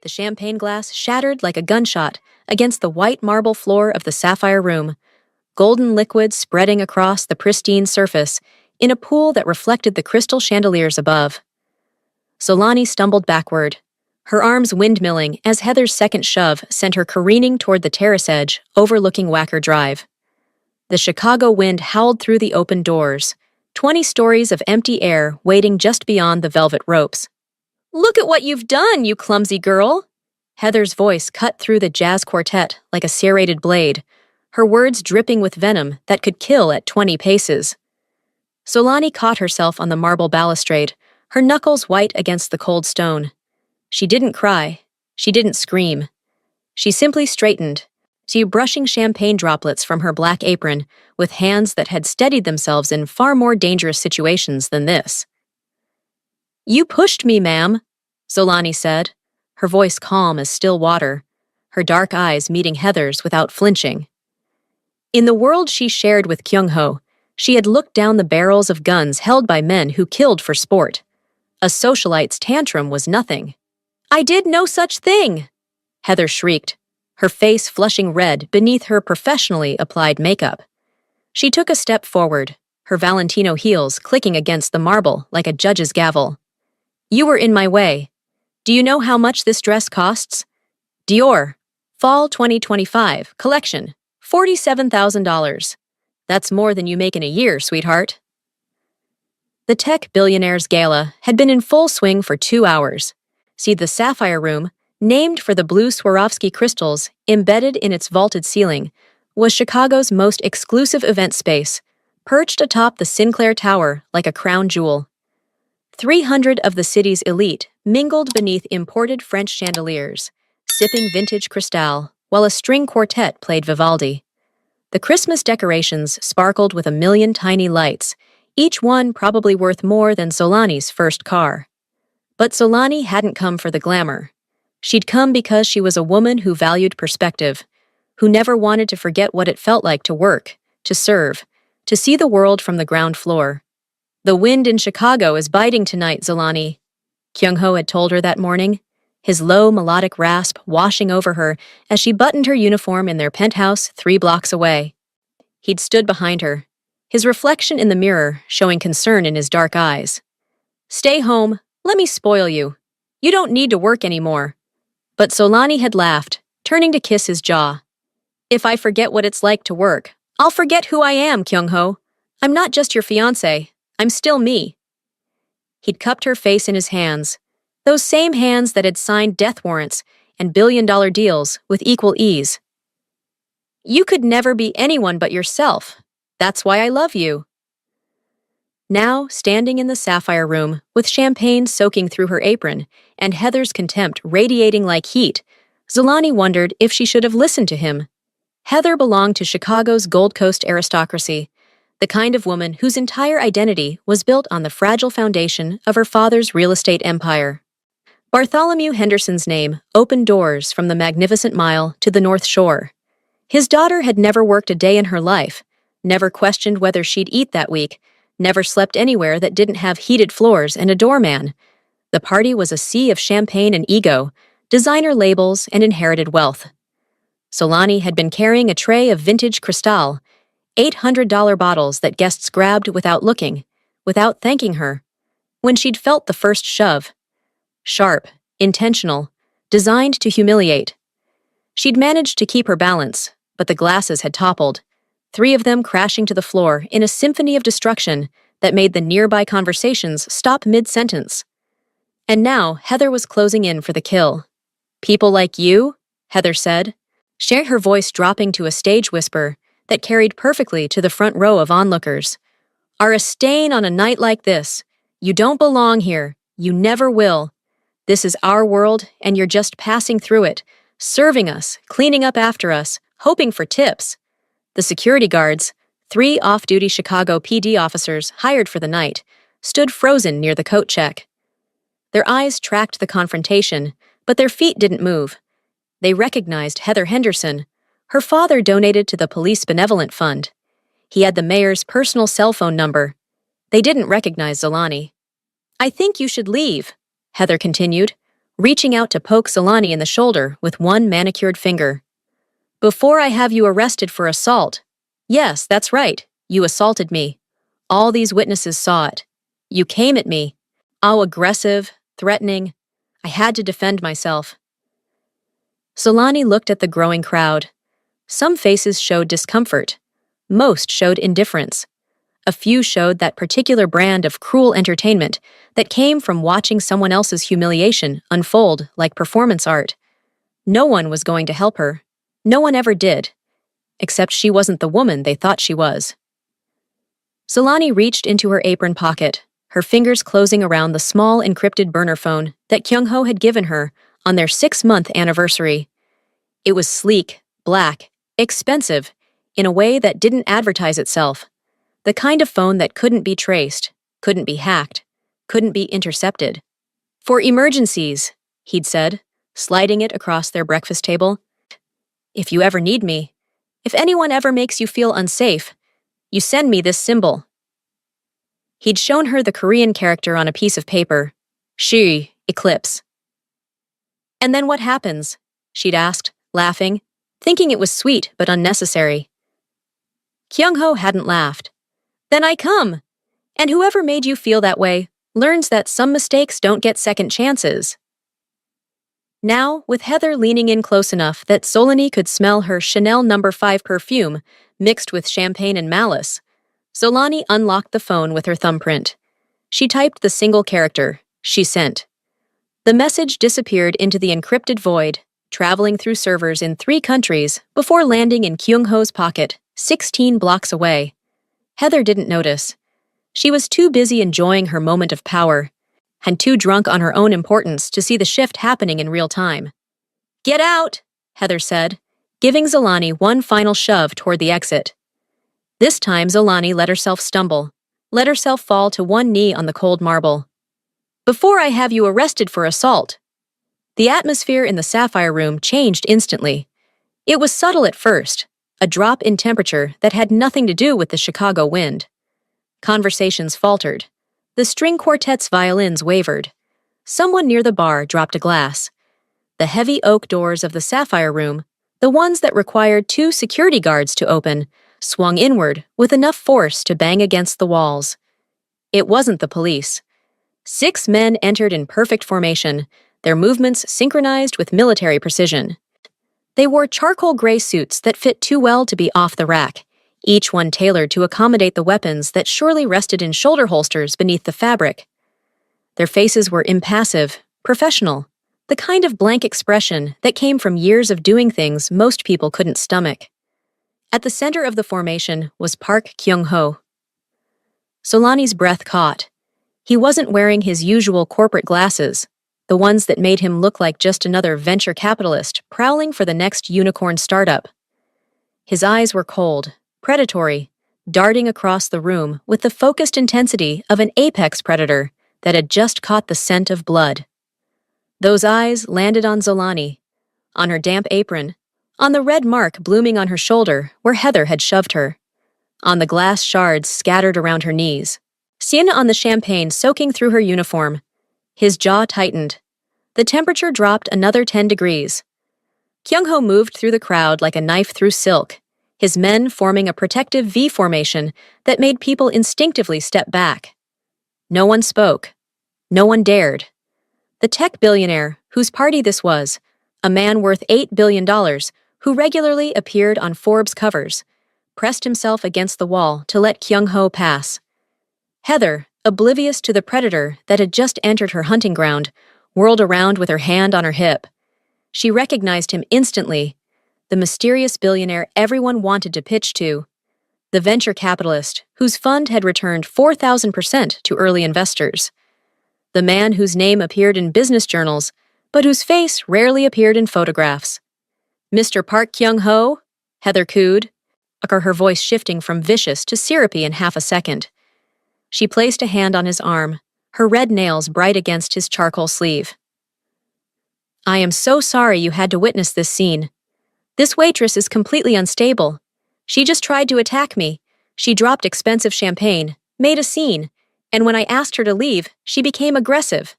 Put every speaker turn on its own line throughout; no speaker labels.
The champagne glass shattered like a gunshot against the white marble floor of the sapphire room, golden liquid spreading across the pristine surface in a pool that reflected the crystal chandeliers above. Solani stumbled backward, her arms windmilling as Heather's second shove sent her careening toward the terrace edge overlooking Wacker Drive. The Chicago wind howled through the open doors, 20 stories of empty air waiting just beyond the velvet ropes. "Look at what you've done, you clumsy girl!" Heather's voice cut through the jazz quartet like a serrated blade, her words dripping with venom that could kill at 20 paces. Solani caught herself on the marble balustrade, her knuckles white against the cold stone. She didn't cry. She didn't scream. She simply straightened, brushing champagne droplets from her black apron with hands that had steadied themselves in far more dangerous situations than this. "You pushed me, ma'am," Solani said, her voice calm as still water, her dark eyes meeting Heather's without flinching. In the world she shared with Kyung-ho, she had looked down the barrels of guns held by men who killed for sport. A socialite's tantrum was nothing. "I did no such thing!" Heather shrieked, her face flushing red beneath her professionally applied makeup. She took a step forward, her Valentino heels clicking against the marble like a judge's gavel. "You were in my way. Do you know how much this dress costs? Dior, Fall 2025, collection, $47,000. That's more than you make in a year, sweetheart." The tech billionaires gala had been in full swing for 2 hours. See, the Sapphire Room, named for the blue Swarovski crystals embedded in its vaulted ceiling, was Chicago's most exclusive event space, perched atop the Sinclair Tower like a crown jewel. 300 of the city's elite mingled beneath imported French chandeliers, sipping vintage Cristal, while a string quartet played Vivaldi. The Christmas decorations sparkled with a million tiny lights, each one probably worth more than Solani's first car. But Solani hadn't come for the glamour. She'd come because she was a woman who valued perspective, who never wanted to forget what it felt like to work, to serve, to see the world from the ground floor. "The wind in Chicago is biting tonight, Zolani," Kyung-ho had told her that morning, his low melodic rasp washing over her as she buttoned her uniform in their penthouse 3 blocks away. He'd stood behind her, his reflection in the mirror showing concern in his dark eyes. "Stay home, let me spoil you. You don't need to work anymore." But Solani had laughed, turning to kiss his jaw. "If I forget what it's like to work, I'll forget who I am, Kyung-ho. I'm not just your fiancé, I'm still me." He'd cupped her face in his hands, those same hands that had signed death warrants and billion-dollar deals with equal ease. "You could never be anyone but yourself. That's why I love you." Now, standing in the Sapphire Room, with champagne soaking through her apron and Heather's contempt radiating like heat, Zolani wondered if she should have listened to him. Heather belonged to Chicago's Gold Coast aristocracy, the kind of woman whose entire identity was built on the fragile foundation of her father's real estate empire. Bartholomew Henderson's name opened doors from the Magnificent Mile to the North Shore. His daughter had never worked a day in her life, never questioned whether she'd eat that week, never slept anywhere that didn't have heated floors and a doorman. The party was a sea of champagne and ego, designer labels and inherited wealth. Solani had been carrying a tray of vintage Cristal, $800 bottles that guests grabbed without looking, without thanking her, when she'd felt the first shove. Sharp, intentional, designed to humiliate. She'd managed to keep her balance, but the glasses had toppled, 3 of them crashing to the floor in a symphony of destruction that made the nearby conversations stop mid-sentence. And now Heather was closing in for the kill. "People like you," Heather said, her voice dropping to a stage whisper that carried perfectly to the front row of onlookers, "are a stain on a night like this. You don't belong here. You never will. This is our world, and you're just passing through it, serving us, cleaning up after us, hoping for tips." The security guards, 3 off-duty Chicago PD officers hired for the night, stood frozen near the coat check. Their eyes tracked the confrontation, but their feet didn't move. They recognized Heather Henderson. Her father donated to the Police Benevolent Fund. He had the mayor's personal cell phone number. They didn't recognize Zolani. "I think you should leave," Heather continued, reaching out to poke Solani in the shoulder with one manicured finger. Before I have you arrested for assault. Yes, that's right. You assaulted me. All these witnesses saw it. You came at me. All aggressive, threatening. I had to defend myself. Solani looked at the growing crowd. Some faces showed discomfort. Most showed indifference. A few showed that particular brand of cruel entertainment that came from watching someone else's humiliation unfold like performance art. No one was going to help her. No one ever did. Except she wasn't the woman they thought she was. Solani reached into her apron pocket, her fingers closing around the small encrypted burner phone that Kyung-ho had given her on their 6-month anniversary. It was sleek, black, expensive, in a way that didn't advertise itself. The kind of phone that couldn't be traced, couldn't be hacked, couldn't be intercepted. For emergencies, he'd said, sliding it across their breakfast table. If you ever need me, if anyone ever makes you feel unsafe, you send me this symbol. He'd shown her the Korean character on a piece of paper. She, eclipse. And then what happens? She'd asked, laughing, thinking it was sweet but unnecessary. Kyung-ho hadn't laughed. Then I come. And whoever made you feel that way learns that some mistakes don't get second chances. Now, with Heather leaning in close enough that Solani could smell her Chanel No. 5 perfume mixed with champagne and malice, Solani unlocked the phone with her thumbprint. She typed the single character, she sent. The message disappeared into the encrypted void, traveling through servers in 3 countries before landing in Kyung-ho's pocket, 16 blocks away. Heather didn't notice. She was too busy enjoying her moment of power, and too drunk on her own importance to see the shift happening in real time. Get out, Heather said, giving Solani one final shove toward the exit. This time Solani let herself stumble, let herself fall to one knee on the cold marble. Before I have you arrested for assault. The atmosphere in the Sapphire Room changed instantly. It was subtle at first, a drop in temperature that had nothing to do with the Chicago wind. Conversations faltered. The string quartet's violins wavered. Someone near the bar dropped a glass. The heavy oak doors of the Sapphire Room, the ones that required 2 security guards to open, swung inward with enough force to bang against the walls. It wasn't the police. 6 men entered in perfect formation, their movements synchronized with military precision. They wore charcoal gray suits that fit too well to be off the rack, each one tailored to accommodate the weapons that surely rested in shoulder holsters beneath the fabric. Their faces were impassive, professional, the kind of blank expression that came from years of doing things most people couldn't stomach. At the center of the formation was Park Kyung-ho. Solani's breath caught. He wasn't wearing his usual corporate glasses, the ones that made him look like just another venture capitalist prowling for the next unicorn startup. His eyes were cold, predatory, darting across the room with the focused intensity of an apex predator that had just caught the scent of blood. Those eyes landed on Solani, on her damp apron, on the red mark blooming on her shoulder where Heather had shoved her, on the glass shards scattered around her knees, Sienna on the champagne soaking through her uniform. His jaw tightened. The temperature dropped another 10 degrees. Kyung-ho moved through the crowd like a knife through silk, his men forming a protective V formation that made people instinctively step back. No one spoke. No one dared. The tech billionaire, whose party this was, a man worth $8 billion, who regularly appeared on Forbes covers, pressed himself against the wall to let Kyung-ho pass. Heather, oblivious to the predator that had just entered her hunting ground, whirled around with her hand on her hip. She recognized him instantly, the mysterious billionaire everyone wanted to pitch to, the venture capitalist whose fund had returned 4,000% to early investors, the man whose name appeared in business journals, but whose face rarely appeared in photographs. Mr. Park Kyung-ho? Heather cooed, her voice shifting from vicious to syrupy in half a second. She placed a hand on his arm, her red nails bright against his charcoal sleeve. I am so sorry you had to witness this scene. This waitress is completely unstable. She just tried to attack me. She dropped expensive champagne, made a scene, and when I asked her to leave, she became aggressive.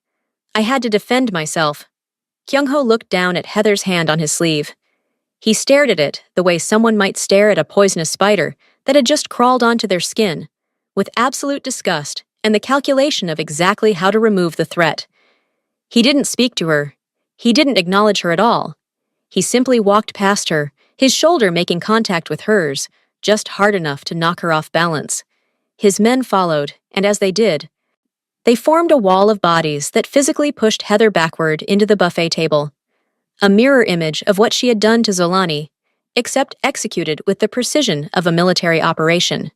I had to defend myself. Kyung-ho looked down at Heather's hand on his sleeve. He stared at it the way someone might stare at a poisonous spider that had just crawled onto their skin, with absolute disgust and the calculation of exactly how to remove the threat. He didn't speak to her. He didn't acknowledge her at all. He simply walked past her, his shoulder making contact with hers, just hard enough to knock her off balance. His men followed, and as they did, they formed a wall of bodies that physically pushed Heather backward into the buffet table. A mirror image of what she had done to Zolani, except executed with the precision of a military operation.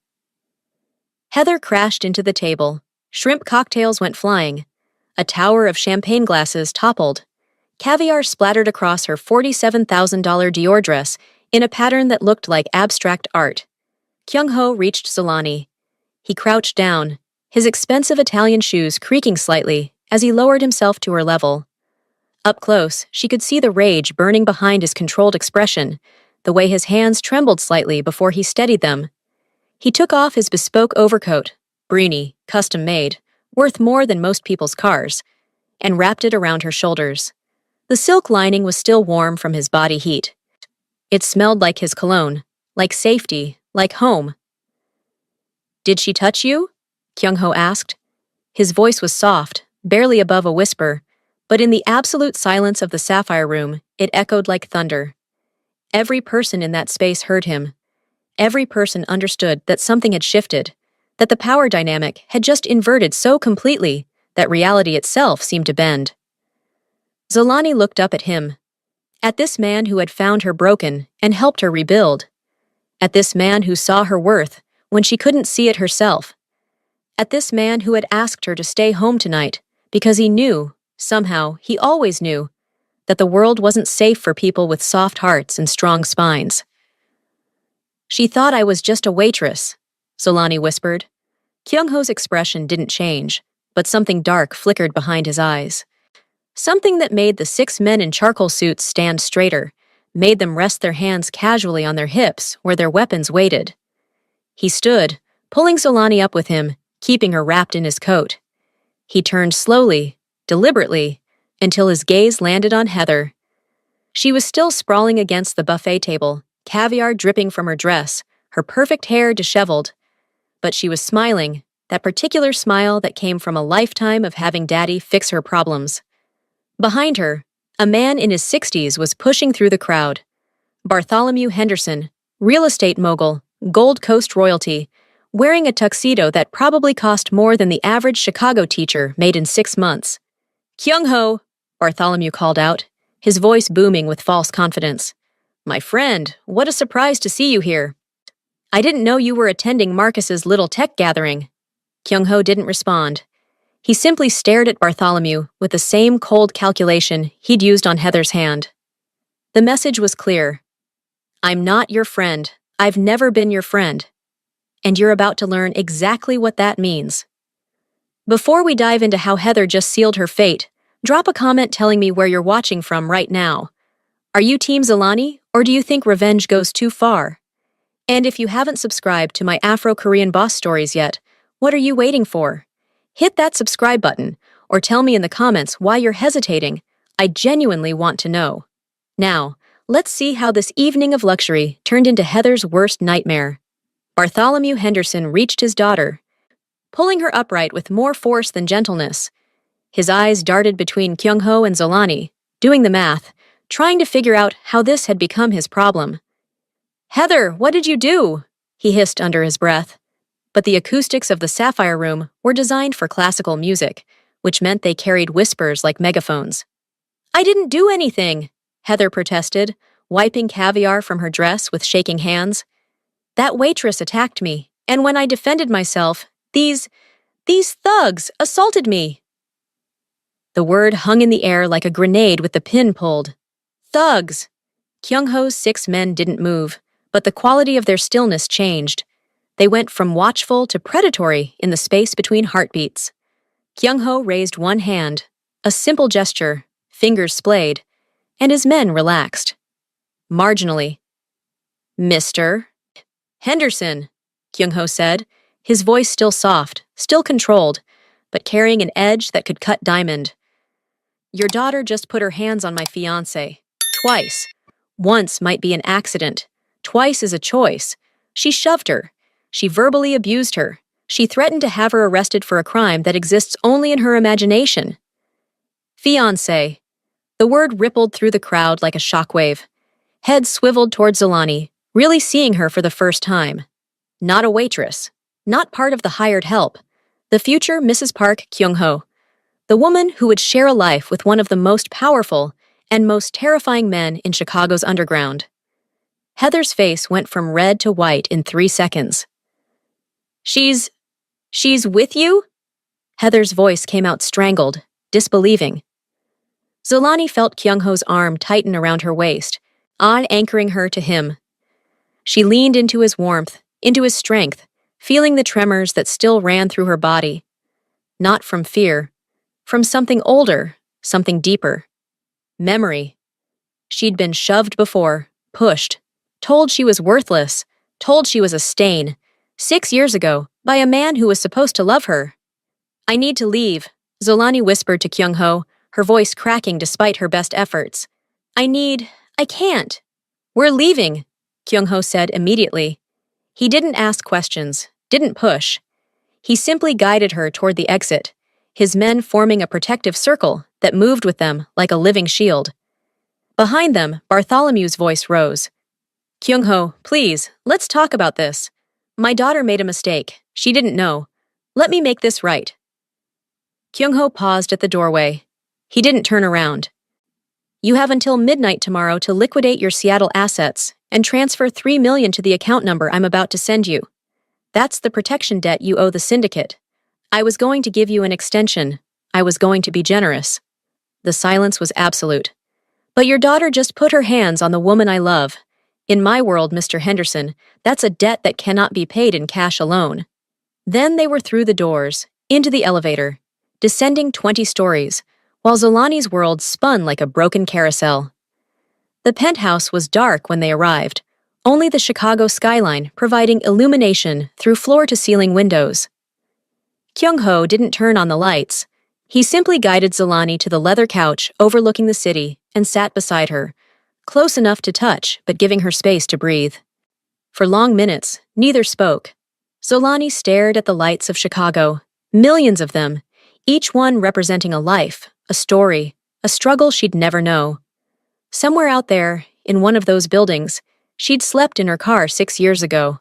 Heather crashed into the table. Shrimp cocktails went flying. A tower of champagne glasses toppled. Caviar splattered across her $47,000 Dior dress in a pattern that looked like abstract art. Kyung-ho reached Zolani. He crouched down, his expensive Italian shoes creaking slightly as he lowered himself to her level. Up close, she could see the rage burning behind his controlled expression, the way his hands trembled slightly before he steadied them. He took off his bespoke overcoat, Brini, custom-made, worth more than most people's cars, and wrapped it around her shoulders. The silk lining was still warm from his body heat. It smelled like his cologne, like safety, like home. "Did she touch you?" Kyung-ho asked. His voice was soft, barely above a whisper, but in the absolute silence of the sapphire room, it echoed like thunder. Every person in that space heard him. Every person understood that something had shifted, that the power dynamic had just inverted so completely that reality itself seemed to bend. Zolani looked up at him, at this man who had found her broken and helped her rebuild, at this man who saw her worth when she couldn't see it herself, at this man who had asked her to stay home tonight because he knew, somehow he always knew, that the world wasn't safe for people with soft hearts and strong spines. "She thought I was just a waitress," Zolani whispered. Kyung-ho's expression didn't change, but something dark flickered behind his eyes. Something that made the 6 men in charcoal suits stand straighter, made them rest their hands casually on their hips where their weapons waited. He stood, pulling Zolani up with him, keeping her wrapped in his coat. He turned slowly, deliberately, until his gaze landed on Heather. She was still sprawling against the buffet table, caviar dripping from her dress, her perfect hair disheveled. But she was smiling, that particular smile that came from a lifetime of having Daddy fix her problems. Behind her, a man in his 60s was pushing through the crowd. Bartholomew Henderson, real estate mogul, Gold Coast royalty, wearing a tuxedo that probably cost more than the average Chicago teacher made in 6 months. "Kyung-ho," Bartholomew called out, his voice booming with false confidence. "My friend, what a surprise to see you here. I didn't know you were attending Marcus's little tech gathering." Kyung-ho didn't respond. He simply stared at Bartholomew with the same cold calculation he'd used on Heather's hand. The message was clear. "I'm not your friend. I've never been your friend. And you're about to learn exactly what that means." Before we dive into how Heather just sealed her fate, drop a comment telling me where you're watching from right now. Are you Team Zolani, or do you think revenge goes too far? And if you haven't subscribed to my Afro-Korean boss stories yet, what are you waiting for? Hit that subscribe button, or tell me in the comments why you're hesitating. I genuinely want to know. Now, let's see how this evening of luxury turned into Heather's worst nightmare. Bartholomew Henderson reached his daughter, pulling her upright with more force than gentleness. His eyes darted between Kyung-ho and Zolani, doing the math, trying to figure out how this had become his problem. "Heather, what did you do?" he hissed under his breath. But the acoustics of the sapphire room were designed for classical music, which meant they carried whispers like megaphones. "I didn't do anything," Heather protested, wiping caviar from her dress with shaking hands. "That waitress attacked me, and when I defended myself, these thugs assaulted me." The word hung in the air like a grenade with the pin pulled. Thugs! Kyung-ho's 6 men didn't move, but the quality of their stillness changed. They went from watchful to predatory in the space between heartbeats. Kyung-ho raised one hand, a simple gesture, fingers splayed, and his men relaxed. Marginally. "Mr. Henderson," Kyung-ho said, his voice still soft, still controlled, but carrying an edge that could cut diamond. Your daughter just put her hands on my fiancé. Twice. Once might be an accident. Twice is a choice. She shoved her. She verbally abused her. She threatened to have her arrested for a crime that exists only in her imagination. Fiancé. The word rippled through the crowd like a shockwave. Heads swiveled toward Zolani, really seeing her for the first time. Not a waitress. Not part of the hired help. The future Mrs. Park Kyung-ho. The woman who would share a life with one of the most powerful and most terrifying men in Chicago's underground. Heather's face went from red to white in 3 seconds. She's with you? Heather's voice came out strangled, disbelieving. Zolani felt Kyung-ho's arm tighten around her waist, anchoring her to him. She leaned into his warmth, into his strength, feeling the tremors that still ran through her body. Not from fear, from something older, something deeper. Memory. She'd been shoved before, pushed, told she was worthless, told she was a stain, 6 years ago, by a man who was supposed to love her. I need to leave, Zolani whispered to Kyung-ho, her voice cracking despite her best efforts. I can't. We're leaving, Kyung-ho said immediately. He didn't ask questions, didn't push. He simply guided her toward the exit, his men forming a protective circle that moved with them like a living shield. Behind them, Bartholomew's voice rose. Kyung-ho, please, let's talk about this. My daughter made a mistake. She didn't know. Let me make this right. Kyung-ho paused at the doorway. He didn't turn around. You have until midnight tomorrow to liquidate your Seattle assets and transfer $3 million to the account number I'm about to send you. That's the protection debt you owe the syndicate. I was going to give you an extension. I was going to be generous. The silence was absolute. But your daughter just put her hands on the woman I love. In my world, Mr. Henderson, that's a debt that cannot be paid in cash alone. Then they were through the doors, into the elevator, descending 20 stories, while Zolani's world spun like a broken carousel. The penthouse was dark when they arrived, only the Chicago skyline providing illumination through floor-to-ceiling windows. Kyung-ho didn't turn on the lights. He simply guided Zolani to the leather couch overlooking the city and sat beside her, close enough to touch but giving her space to breathe. For long minutes, neither spoke. Zolani stared at the lights of Chicago, millions of them, each one representing a life, a story, a struggle she'd never know. Somewhere out there, in one of those buildings, she'd slept in her car 6 years ago.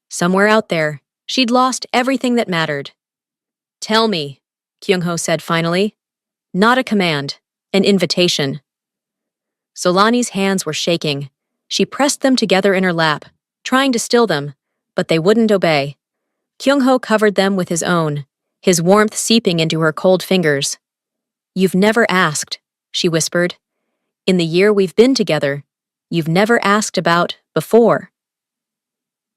Somewhere out there, she'd lost everything that mattered. Tell me, Kyung-ho said finally. Not a command, an invitation. Zolani's hands were shaking. She pressed them together in her lap, trying to still them, but they wouldn't obey. Kyung-ho covered them with his own, his warmth seeping into her cold fingers. You've never asked, she whispered. In the year we've been together, you've never asked about before.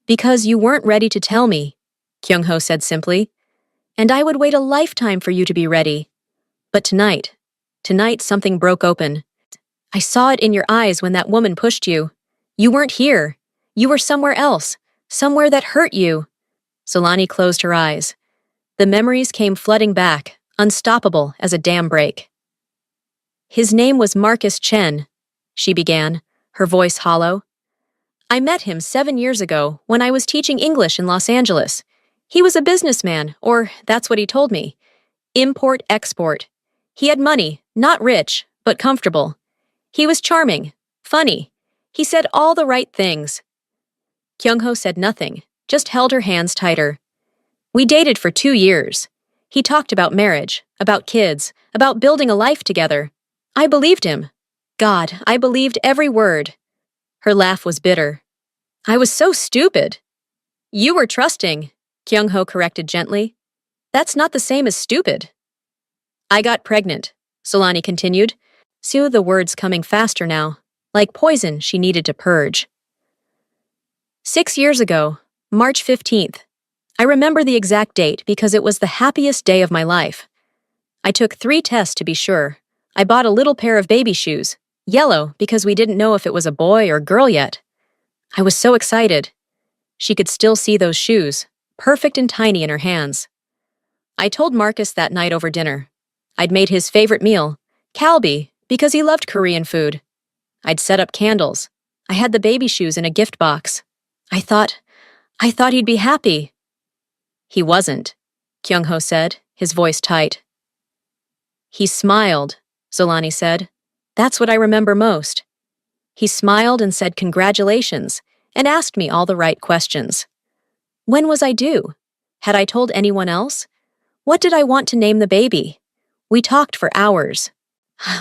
Because you weren't ready to tell me, Kyung-ho said simply. And I would wait a lifetime for you to be ready. But tonight something broke open. I saw it in your eyes when that woman pushed you. You weren't here. You were somewhere else, somewhere that hurt you. Zolani closed her eyes. The memories came flooding back, unstoppable as a dam break. His name was Marcus Chen, she began, her voice hollow. I met him 7 years ago when I was teaching English in Los Angeles. He was a businessman, or that's what he told me. Import-export. He had money, not rich, but comfortable. He was charming, funny. He said all the right things. Kyung-ho said nothing, just held her hands tighter. We dated for 2 years. He talked about marriage, about kids, about building a life together. I believed him. God, I believed every word. Her laugh was bitter. I was so stupid. You were trusting, Kyung-ho corrected gently. That's not the same as stupid. I got pregnant, Zolani continued, the words coming faster now, like poison she needed to purge. 6 years ago, March 15th. I remember the exact date because it was the happiest day of my life. I took 3 tests to be sure. I bought a little pair of baby shoes, yellow because we didn't know if it was a boy or girl yet. I was so excited. She could still see those shoes, perfect and tiny in her hands. I told Marcus that night over dinner. I'd made his favorite meal, Kalbi, because he loved Korean food. I'd set up candles. I had the baby shoes in a gift box. I thought he'd be happy. He wasn't, Kyung-ho said, his voice tight. He smiled, Zolani said. That's what I remember most. He smiled and said congratulations, and asked me all the right questions. When was I due? Had I told anyone else? What did I want to name the baby? We talked for hours.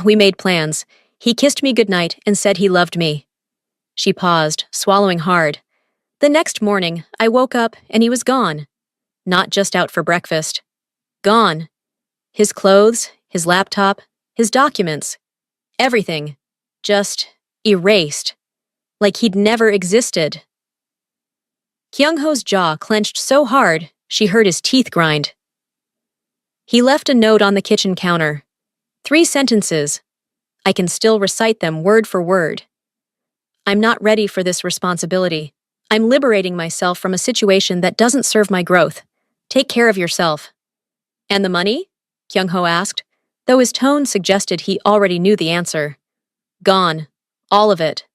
We made plans. He kissed me goodnight and said he loved me. She paused, swallowing hard. The next morning, I woke up and he was gone. Not just out for breakfast. Gone. His clothes, his laptop, his documents. Everything. Just erased. Like he'd never existed. Kyung-ho's jaw clenched so hard, she heard his teeth grind. He left a note on the kitchen counter. 3 sentences. I can still recite them word for word. I'm not ready for this responsibility. I'm liberating myself from a situation that doesn't serve my growth. Take care of yourself. And the money? Kyung-ho asked, though his tone suggested he already knew the answer. Gone. All of it.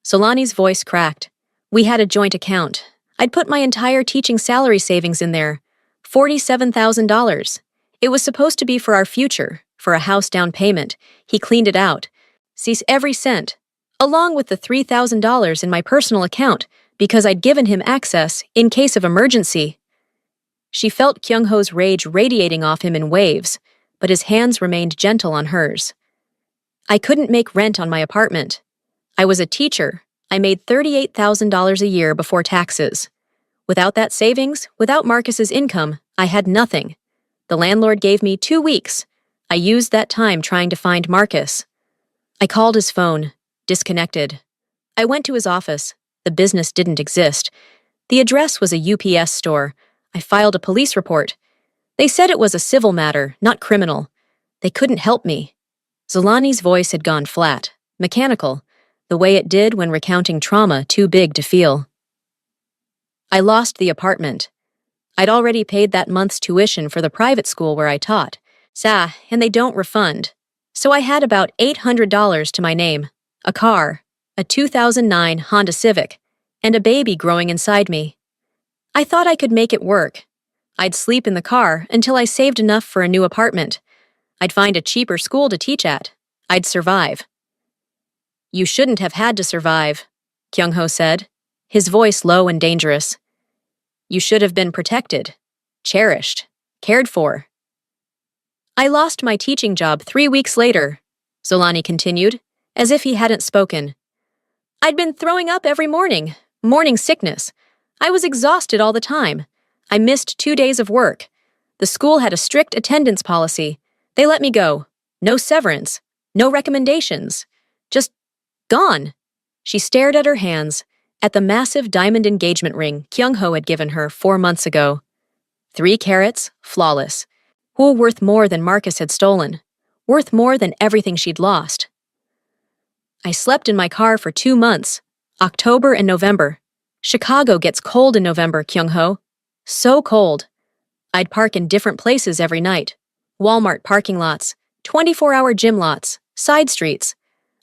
Solani's voice cracked. We had a joint account. I'd put my entire teaching salary savings in there. $47,000. It was supposed to be for our future, for a house down payment. He cleaned it out. Cease every cent, along with the $3,000 in my personal account, because I'd given him access in case of emergency. She felt Kyung-ho's rage radiating off him in waves, but his hands remained gentle on hers. I couldn't make rent on my apartment. I was a teacher. I made $38,000 a year before taxes. Without that savings, without Marcus's income, I had nothing. The landlord gave me 2 weeks. I used that time trying to find Marcus. I called his phone. Disconnected. I went to his office. The business didn't exist. The address was a UPS store. I filed a police report. They said it was a civil matter, not criminal. They couldn't help me. Zolani's voice had gone flat, mechanical, the way it did when recounting trauma too big to feel. I lost the apartment. I'd already paid that month's tuition for the private school where I taught. And they don't refund. So I had about $800 to my name, a car, a 2009 Honda Civic, and a baby growing inside me. I thought I could make it work. I'd sleep in the car until I saved enough for a new apartment. I'd find a cheaper school to teach at. I'd survive. You shouldn't have had to survive, Kyung-ho said, his voice low and dangerous. You should have been protected, cherished, cared for. I lost my teaching job 3 weeks later, Zolani continued, as if he hadn't spoken. I'd been throwing up every morning, morning sickness. I was exhausted all the time. I missed 2 days of work. The school had a strict attendance policy. They let me go. No severance. No recommendations. Just gone. She stared at her hands, at the massive diamond engagement ring Kyung-ho had given her 4 months ago. 3 carats, flawless. Worth more than Marcus had stolen. Worth more than everything she'd lost. I slept in my car for 2 months, October and November. Chicago gets cold in November, Kyung-ho. So cold. I'd park in different places every night. Walmart parking lots, 24-hour gym lots, side streets.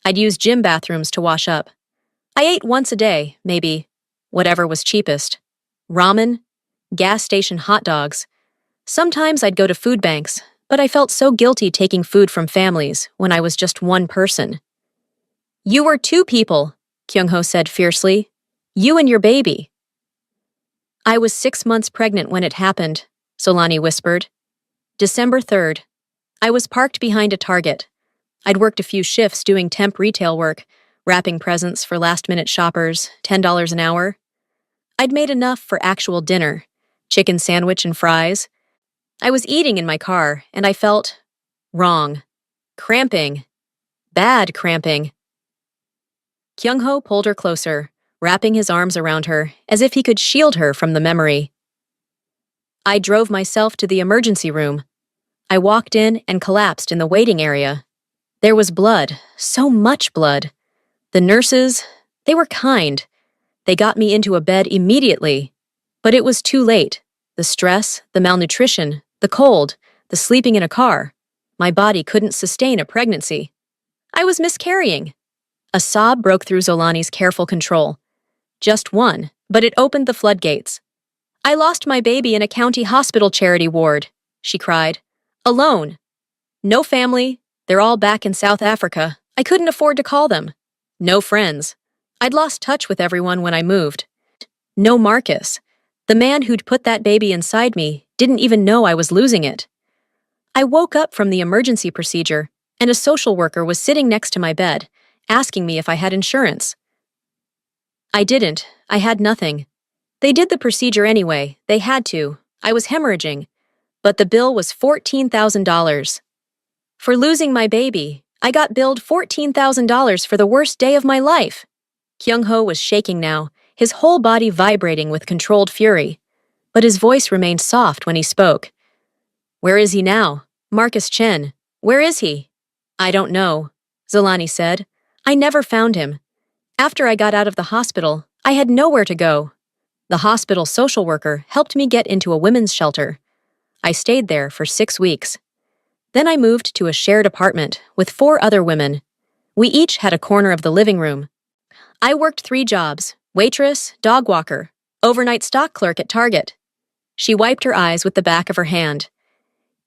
I'd use gym bathrooms to wash up. I ate once a day, maybe. Whatever was cheapest. Ramen, gas station hot dogs. Sometimes I'd go to food banks, but I felt so guilty taking food from families when I was just one person. You were 2 people, Kyung-ho said fiercely. You and your baby. I was 6 months pregnant when it happened, Solani whispered. December 3rd. I was parked behind a Target. I'd worked a few shifts doing temp retail work, wrapping presents for last-minute shoppers, $10 an hour. I'd made enough for actual dinner, chicken sandwich and fries. I was eating in my car, and I felt wrong. Cramping. Bad cramping. Kyung-ho pulled her closer, wrapping his arms around her as if he could shield her from the memory. I drove myself to the emergency room. I walked in and collapsed in the waiting area. There was blood, so much blood. The nurses, they were kind. They got me into a bed immediately. But it was too late. The stress, the malnutrition, the cold, the sleeping in a car. My body couldn't sustain a pregnancy. I was miscarrying. A sob broke through Zolani's careful control. Just one, but it opened the floodgates. I lost my baby in a county hospital charity ward, she cried. Alone. No family. They're all back in South Africa. I couldn't afford to call them. No friends. I'd lost touch with everyone when I moved. No Marcus. The man who'd put that baby inside me didn't even know I was losing it. I woke up from the emergency procedure, and a social worker was sitting next to my bed, asking me if I had insurance. I didn't. I had nothing. They did the procedure anyway. They had to. I was hemorrhaging. But the bill was $14,000. For losing my baby, I got billed $14,000 for the worst day of my life. Kyung-ho was shaking now, his whole body vibrating with controlled fury. But his voice remained soft when he spoke. Where is he now? Marcus Chen. Where is he? I don't know, Zolani said. I never found him. After I got out of the hospital, I had nowhere to go. The hospital social worker helped me get into a women's shelter. I stayed there for 6 weeks. Then I moved to a shared apartment with 4 other women. We each had a corner of the living room. I worked 3 jobs: waitress, dog walker, overnight stock clerk at Target. She wiped her eyes with the back of her hand.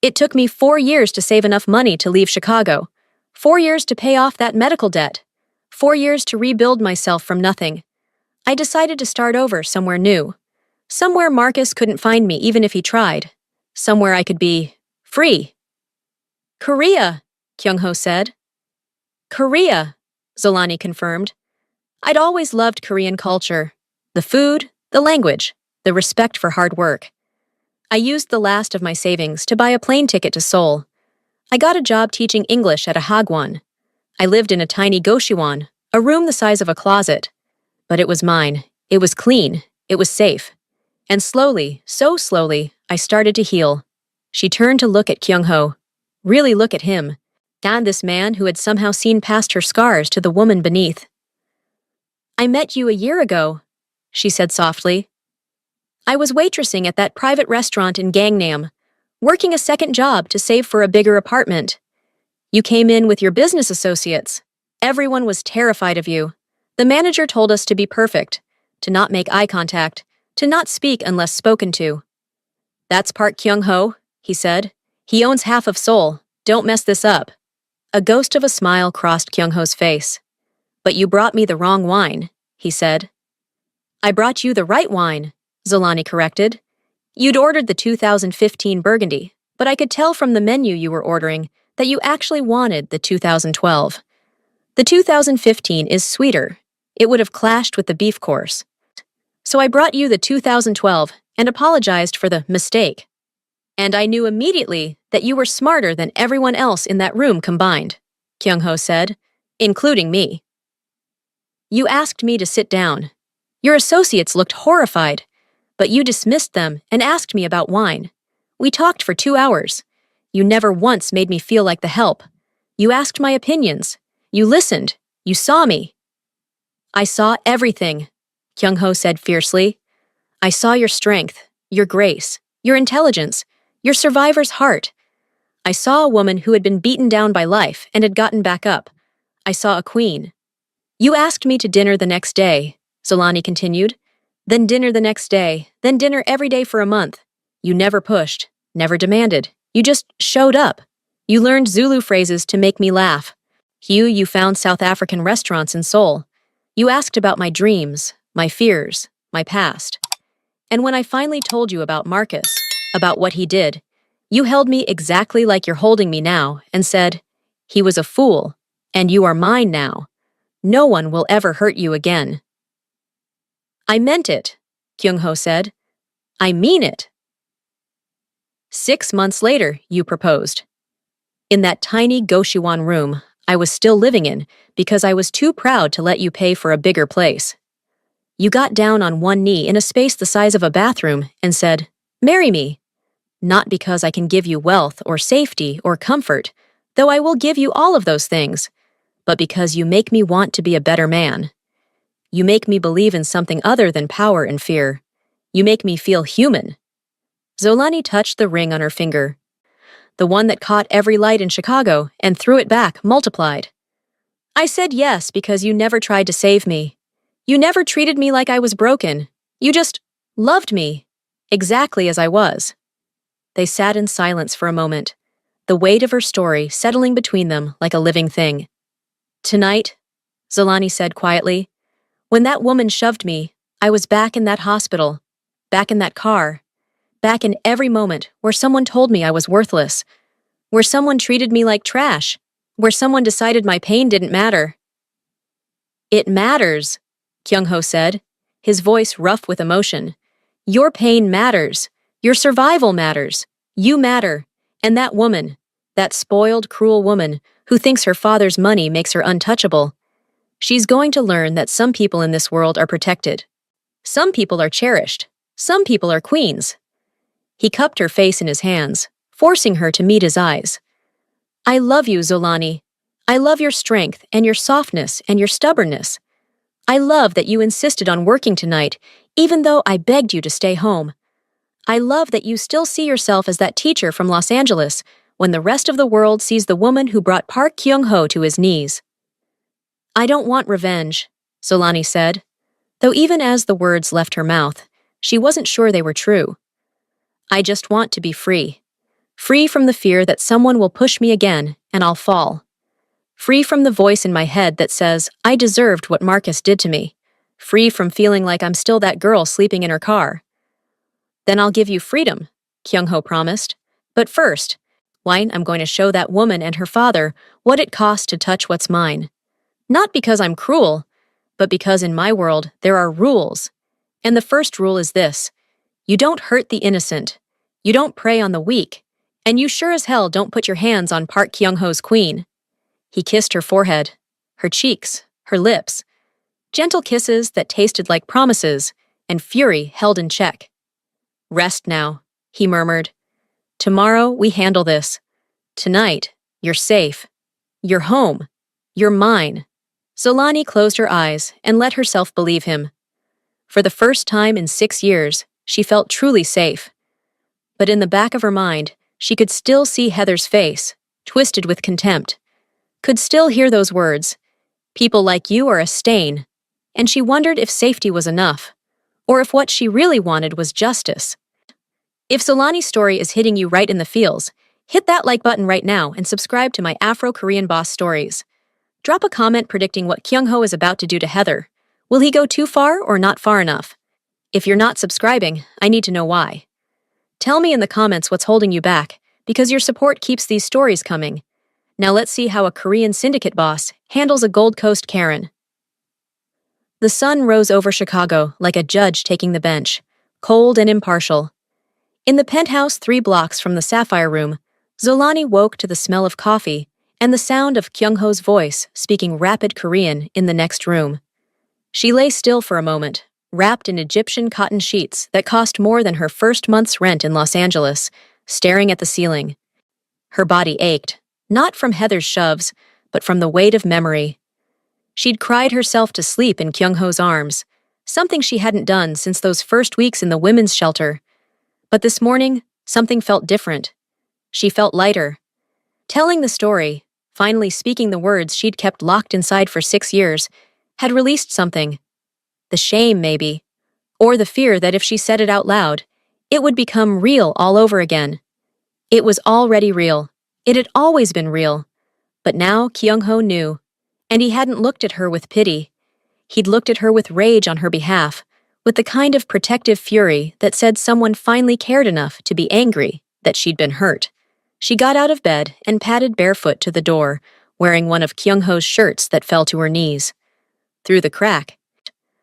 It took me 4 years to save enough money to leave Chicago, 4 years to pay off that medical debt, 4 years to rebuild myself from nothing. I decided to start over somewhere new. Somewhere Marcus couldn't find me even if he tried. Somewhere I could be free. Korea, Kyung-ho said. Korea, Zolani confirmed. I'd always loved Korean culture. The food, the language, the respect for hard work. I used the last of my savings to buy a plane ticket to Seoul. I got a job teaching English at a hagwon. I lived in a tiny goshiwon, a room the size of a closet. But it was mine. It was clean. It was safe. And slowly, so slowly, I started to heal. She turned to look at Kyung-ho. Really look at him. And this man who had somehow seen past her scars to the woman beneath. I met you a year ago, she said softly. I was waitressing at that private restaurant in Gangnam, working a second job to save for a bigger apartment. You came in with your business associates. Everyone was terrified of you. The manager told us to be perfect, to not make eye contact, to not speak unless spoken to. That's Park Kyung-ho, he said. He owns half of Seoul. Don't mess this up. A ghost of a smile crossed Kyung-ho's face. But you brought me the wrong wine, he said. I brought you the right wine, Zolani corrected. You'd ordered the 2015 Burgundy, but I could tell from the menu you were ordering that you actually wanted the 2012. The 2015 is sweeter. It would have clashed with the beef course. So I brought you the 2012 and apologized for the mistake. And I knew immediately that you were smarter than everyone else in that room combined, Kyung-ho said, including me. You asked me to sit down. Your associates looked horrified, but you dismissed them and asked me about wine. We talked for 2 hours. You never once made me feel like the help. You asked my opinions. You listened. You saw me. I saw everything, Kyung-ho said fiercely. I saw your strength, your grace, your intelligence, your survivor's heart. I saw a woman who had been beaten down by life and had gotten back up. I saw a queen. You asked me to dinner the next day, Zolani continued. Then dinner the next day, then dinner every day for a month. You never pushed, never demanded. You just showed up. You learned Zulu phrases to make me laugh. You found South African restaurants in Seoul. You asked about my dreams, my fears, my past. And when I finally told you about Marcus, about what he did, you held me exactly like you're holding me now and said, he was a fool, and you are mine now. No one will ever hurt you again. I meant it, Kyung-ho said. I mean it. 6 months later, you proposed. In that tiny Goshiwon room I was still living in because I was too proud to let you pay for a bigger place. You got down on one knee in a space the size of a bathroom and said, marry me. Not because I can give you wealth or safety or comfort, though I will give you all of those things, but because you make me want to be a better man. You make me believe in something other than power and fear. You make me feel human. Zolani touched the ring on her finger. the one that caught every light in Chicago and threw it back, multiplied. I said yes because you never tried to save me. You never treated me like I was broken. You just loved me, exactly as I was. They sat in silence for a moment, the weight of her story settling between them like a living thing. Tonight, Zolani said quietly, when that woman shoved me, I was back in that hospital, back in that car, back in every moment where someone told me I was worthless, where someone treated me like trash, where someone decided my pain didn't matter. It matters, Kyung-ho said, his voice rough with emotion. Your pain matters. Your survival matters. You matter. And that woman, that spoiled, cruel woman who thinks her father's money makes her untouchable, she's going to learn that some people in this world are protected. Some people are cherished. Some people are queens. He cupped her face in his hands, forcing her to meet his eyes. I love you, Zolani. I love your strength and your softness and your stubbornness. I love that you insisted on working tonight, even though I begged you to stay home. I love that you still see yourself as that teacher from Los Angeles when the rest of the world sees the woman who brought Park Kyung-ho to his knees. I don't want revenge, Zolani said, though even as the words left her mouth, she wasn't sure they were true. I just want to be free. Free from the fear that someone will push me again and I'll fall. Free from the voice in my head that says I deserved what Marcus did to me. Free from feeling like I'm still that girl sleeping in her car. Then I'll give you freedom, Kyung-ho promised. But first, I'm going to show that woman and her father what it costs to touch what's mine. Not because I'm cruel, but because in my world there are rules. And the first rule is this: you don't hurt the innocent. You don't prey on the weak. And you sure as hell don't put your hands on Park Kyung-ho's queen. He kissed her forehead, her cheeks, her lips. Gentle kisses that tasted like promises, and fury held in check. Rest now, he murmured. Tomorrow we handle this. Tonight, you're safe. You're home. You're mine. Zolani closed her eyes and let herself believe him. For the first time in 6 years, she felt truly safe. But in the back of her mind, she could still see Heather's face, twisted with contempt. Could still hear those words, people like you are a stain, and she wondered if safety was enough, or if what she really wanted was justice. If Zolani's story is hitting you right in the feels, hit that like button right now and subscribe to my Afro-Korean boss stories. Drop a comment predicting what Kyung-ho is about to do to Heather. Will he go too far or not far enough? If you're not subscribing, I need to know why. Tell me in the comments what's holding you back, because your support keeps these stories coming. Now let's see how a Korean syndicate boss handles a Gold Coast Karen. The sun rose over Chicago like a judge taking the bench, cold and impartial. In the penthouse 3 blocks from the Sapphire Room, Zolani woke to the smell of coffee and the sound of Kyung-ho's voice speaking rapid Korean in the next room. She lay still for a moment, wrapped in Egyptian cotton sheets that cost more than her first month's rent in Los Angeles, staring at the ceiling. Her body ached, not from Heather's shoves, but from the weight of memory. She'd cried herself to sleep in Kyung-ho's arms, something she hadn't done since those first weeks in the women's shelter. But this morning, something felt different. She felt lighter. Telling the story, finally speaking the words she'd kept locked inside for 6 years, had released something. The shame, maybe, or the fear that if she said it out loud, it would become real all over again. It was already real. It had always been real. But now Kyung-ho knew, and he hadn't looked at her with pity. He'd looked at her with rage on her behalf, with the kind of protective fury that said someone finally cared enough to be angry that she'd been hurt. She got out of bed and padded barefoot to the door, wearing one of Kyung-ho's shirts that fell to her knees. Through the crack,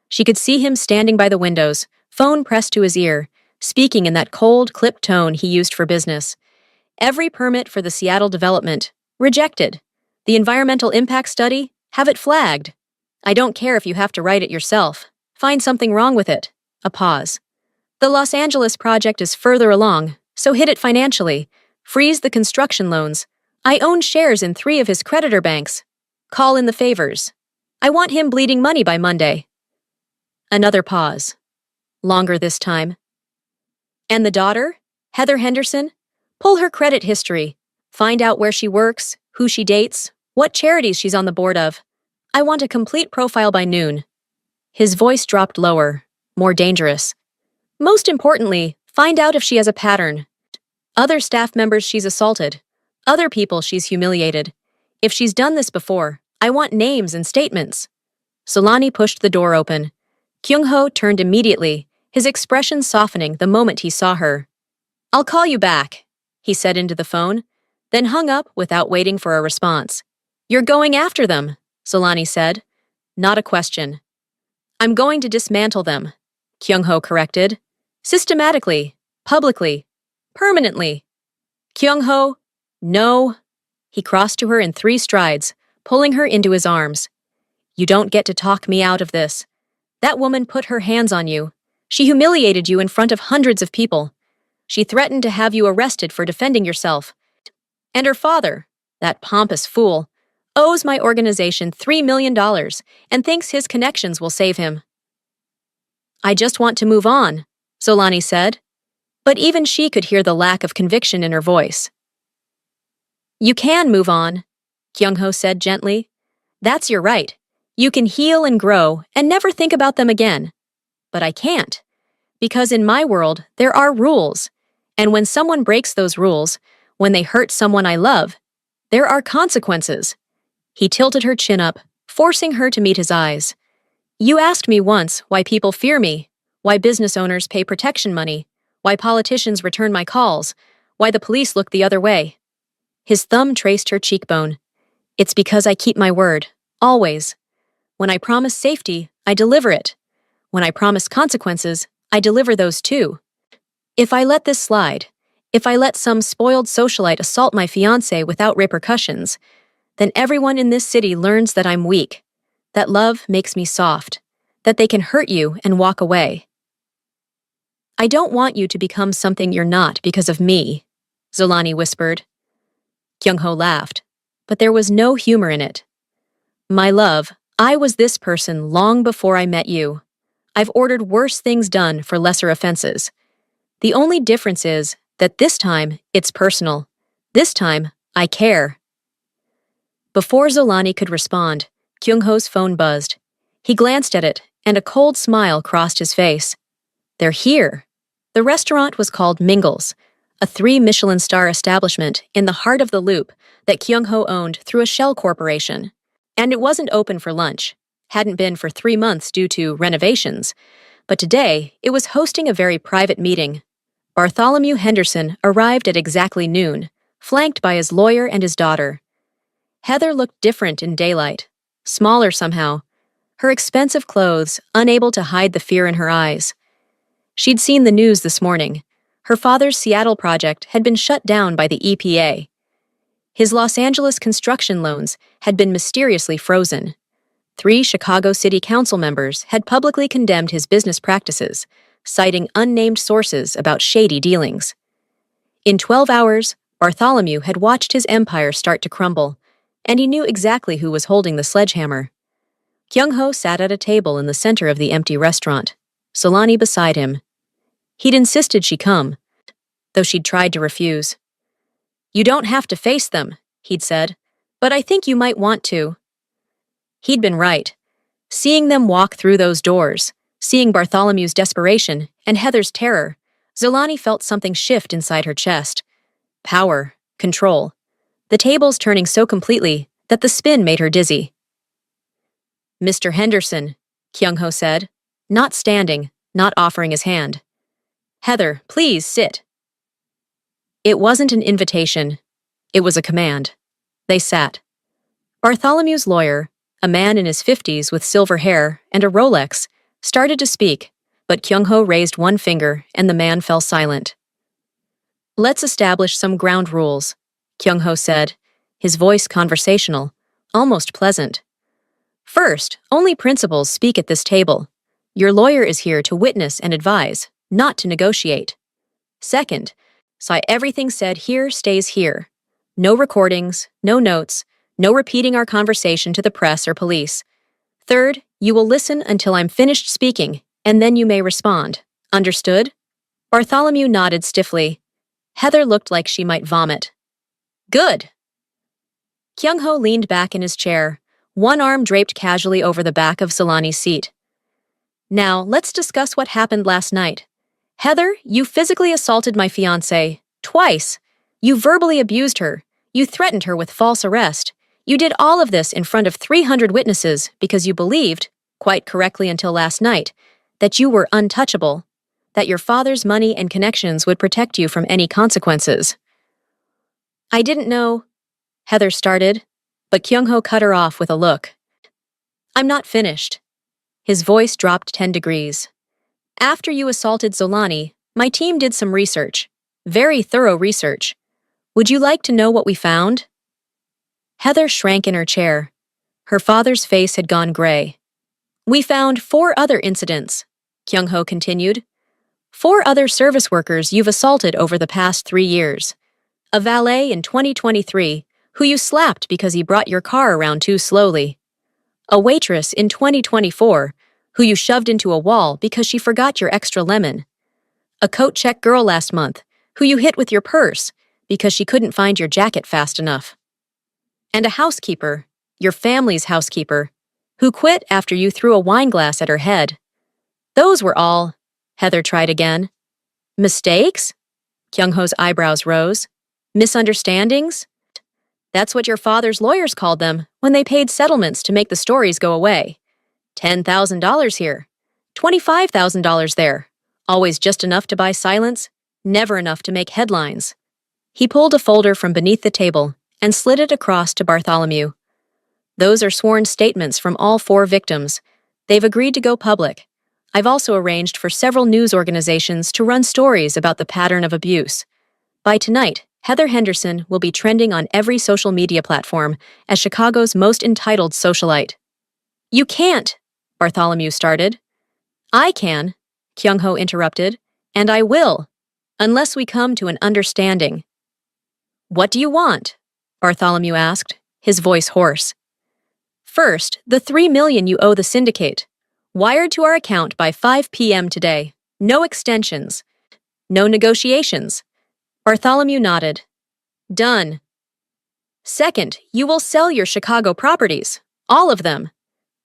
she could see him standing by the windows, phone pressed to his ear, speaking in that cold, clipped tone he used for business. Every permit for the Seattle development, rejected. The environmental impact study, have it flagged. I don't care if you have to write it yourself. Find something wrong with it. A pause. The Los Angeles project is further along, so hit it financially. Freeze the construction loans. I own shares in 3 of his creditor banks. Call in the favors. I want him bleeding money by Monday. Another pause. Longer this time. And the daughter, Heather Henderson? Pull her credit history. Find out where she works, who she dates, what charities she's on the board of. I want a complete profile by noon. His voice dropped lower, more dangerous. Most importantly, find out if she has a pattern. Other staff members she's assaulted. Other people she's humiliated. If she's done this before, I want names and statements. Solani pushed the door open. Kyung-ho turned immediately, his expression softening the moment he saw her. I'll call you back, he said into the phone, then hung up without waiting for a response. You're going after them, Solani said. Not a question. I'm going to dismantle them, Kyung-ho corrected. Systematically, publicly, permanently. Kyung-ho, no. He crossed to her in 3 strides, pulling her into his arms. You don't get to talk me out of this. That woman put her hands on you. She humiliated you in front of hundreds of people. She threatened to have you arrested for defending yourself. And her father, that pompous fool, owes my organization $3 million and thinks his connections will save him. I just want to move on, Solani said. But even she could hear the lack of conviction in her voice. You can move on, Kyung-ho said gently. That's your right. You can heal and grow and never think about them again. But I can't. Because in my world, there are rules. And when someone breaks those rules, when they hurt someone I love, there are consequences. He tilted her chin up, forcing her to meet his eyes. You asked me once why people fear me, why business owners pay protection money, why politicians return my calls, why the police look the other way. His thumb traced her cheekbone. It's because I keep my word, always. When I promise safety, I deliver it. When I promise consequences, I deliver those too. If I let this slide, if I let some spoiled socialite assault my fiancé without repercussions, then everyone in this city learns that I'm weak, that love makes me soft, that they can hurt you and walk away. I don't want you to become something you're not because of me, Zolani whispered. Kyung-ho laughed, but there was no humor in it. My love, I was this person long before I met you. I've ordered worse things done for lesser offenses. The only difference is that this time, it's personal. This time, I care. Before Zolani could respond, Kyung-ho's phone buzzed. He glanced at it, and a cold smile crossed his face. They're here. The restaurant was called Mingles, a 3-Michelin star establishment in the heart of the Loop that Kyung-ho owned through a shell corporation. And it wasn't open for lunch, hadn't been for 3 months due to renovations, but today it was hosting a very private meeting. Bartholomew Henderson arrived at exactly noon, flanked by his lawyer and his daughter. Heather looked different in daylight, smaller somehow, her expensive clothes unable to hide the fear in her eyes. She'd seen the news this morning. Her father's Seattle project had been shut down by the EPA. His Los Angeles construction loans had been mysteriously frozen. 3 Chicago City Council members had publicly condemned his business practices, citing unnamed sources about shady dealings. In 12 hours, Bartholomew had watched his empire start to crumble, and he knew exactly who was holding the sledgehammer. Kyung-ho sat at a table in the center of the empty restaurant, Solani beside him. He'd insisted she come, though she'd tried to refuse. You don't have to face them, he'd said, but I think you might want to. He'd been right. Seeing them walk through those doors, seeing Bartholomew's desperation and Heather's terror, Zolani felt something shift inside her chest. Power, control. The tables turning so completely that the spin made her dizzy. Mr. Henderson, Kyung-ho said, not standing, not offering his hand. Heather, please sit. It wasn't an invitation. It was a command. They sat. Bartholomew's lawyer, a man in his 50s with silver hair and a Rolex, started to speak, but Kyung-ho raised one finger and the man fell silent. Let's establish some ground rules, Kyung-ho said, his voice conversational, almost pleasant. First, only principals speak at this table. Your lawyer is here to witness and advise, not to negotiate. Second, everything said here stays here. No recordings, no notes, no repeating our conversation to the press or police. Third, you will listen until I'm finished speaking, and then you may respond. Understood? Bartholomew nodded stiffly. Heather looked like she might vomit. Good. Kyung-ho leaned back in his chair, one arm draped casually over the back of Solani's seat. Now, let's discuss what happened last night. Heather, you physically assaulted my fiancée. Twice. You verbally abused her. You threatened her with false arrest. You did all of this in front of 300 witnesses because you believed, quite correctly until last night, that you were untouchable, that your father's money and connections would protect you from any consequences. I didn't know, Heather started, but Kyung-ho cut her off with a look. I'm not finished. His voice dropped 10 degrees. After you assaulted Zolani, my team did some research. Very thorough research. Would you like to know what we found? Heather shrank in her chair. Her father's face had gone gray. We found 4 other incidents, Kyung-ho continued. 4 other service workers you've assaulted over the past 3 years. A valet in 2023 who you slapped because he brought your car around too slowly. A waitress in 2024 who you shoved into a wall because she forgot your extra lemon. A coat check girl last month who you hit with your purse because she couldn't find your jacket fast enough. And a housekeeper, your family's housekeeper, who quit after you threw a wine glass at her head. Those were all, Heather tried again. Mistakes? Kyung-ho's eyebrows rose. Misunderstandings? That's what your father's lawyers called them when they paid settlements to make the stories go away. $10,000 here, $25,000 there. Always just enough to buy silence, never enough to make headlines. He pulled a folder from beneath the table and slid it across to Bartholomew. Those are sworn statements from all 4 victims. They've agreed to go public. I've also arranged for several news organizations to run stories about the pattern of abuse. By tonight, Heather Henderson will be trending on every social media platform as Chicago's most entitled socialite. You can't, Bartholomew started. I can, Kyung-ho interrupted, and I will, unless we come to an understanding. What do you want? Bartholomew asked, his voice hoarse. First, the $3 million you owe the syndicate. Wired to our account by 5 p.m. today. No extensions. No negotiations. Bartholomew nodded. Done. Second, you will sell your Chicago properties. All of them.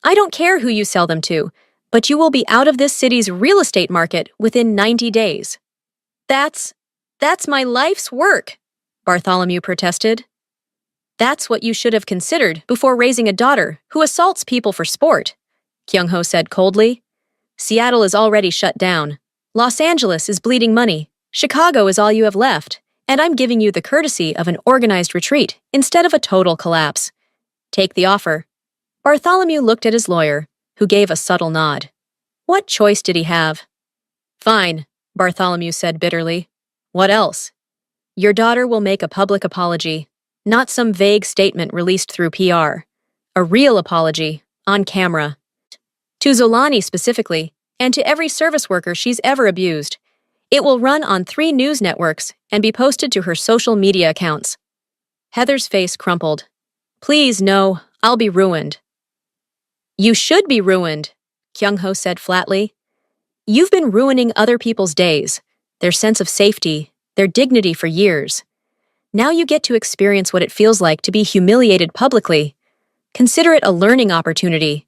I don't care who you sell them to, but you will be out of this city's real estate market within 90 days. That's my life's work, Bartholomew protested. That's what you should have considered before raising a daughter who assaults people for sport, Kyung-ho said coldly. Seattle is already shut down. Los Angeles is bleeding money. Chicago is all you have left, and I'm giving you the courtesy of an organized retreat instead of a total collapse. Take the offer. Bartholomew looked at his lawyer, who gave a subtle nod. What choice did he have? Fine, Bartholomew said bitterly. What else? Your daughter will make a public apology, not some vague statement released through PR. A real apology, on camera. To Zolani specifically, and to every service worker she's ever abused. It will run on 3 news networks and be posted to her social media accounts. Heather's face crumpled. Please, no, I'll be ruined. You should be ruined, Kyung-ho said flatly. You've been ruining other people's days, their sense of safety, their dignity for years. Now you get to experience what it feels like to be humiliated publicly. Consider it a learning opportunity.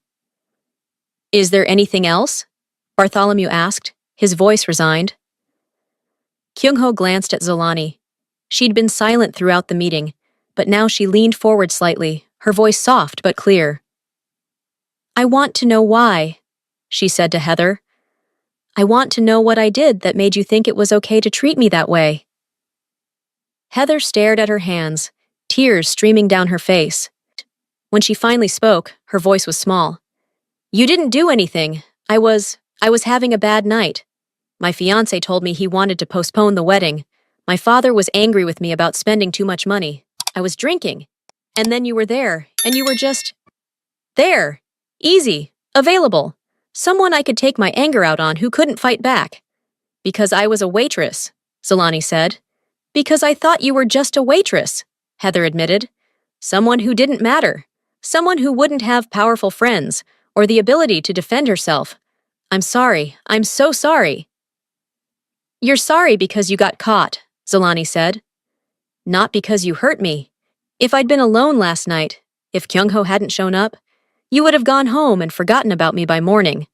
Is there anything else? Bartholomew asked, his voice resigned. Kyung-ho glanced at Zolani. She'd been silent throughout the meeting, but now she leaned forward slightly, her voice soft but clear. I want to know why, she said to Heather. I want to know what I did that made you think it was okay to treat me that way. Heather stared at her hands, tears streaming down her face. When she finally spoke, her voice was small. You didn't do anything. I was having a bad night. My fiancé told me he wanted to postpone the wedding. My father was angry with me about spending too much money. I was drinking. And then you were there, and you were just there. Easy. Available. Someone I could take my anger out on who couldn't fight back. Because I was a waitress, Zolani said. Because I thought you were just a waitress, Heather admitted. Someone who didn't matter. Someone who wouldn't have powerful friends or the ability to defend herself. I'm sorry. I'm so sorry. You're sorry because you got caught, Zolani said. Not because you hurt me. If I'd been alone last night, if Kyung-ho hadn't shown up, you would have gone home and forgotten about me by morning.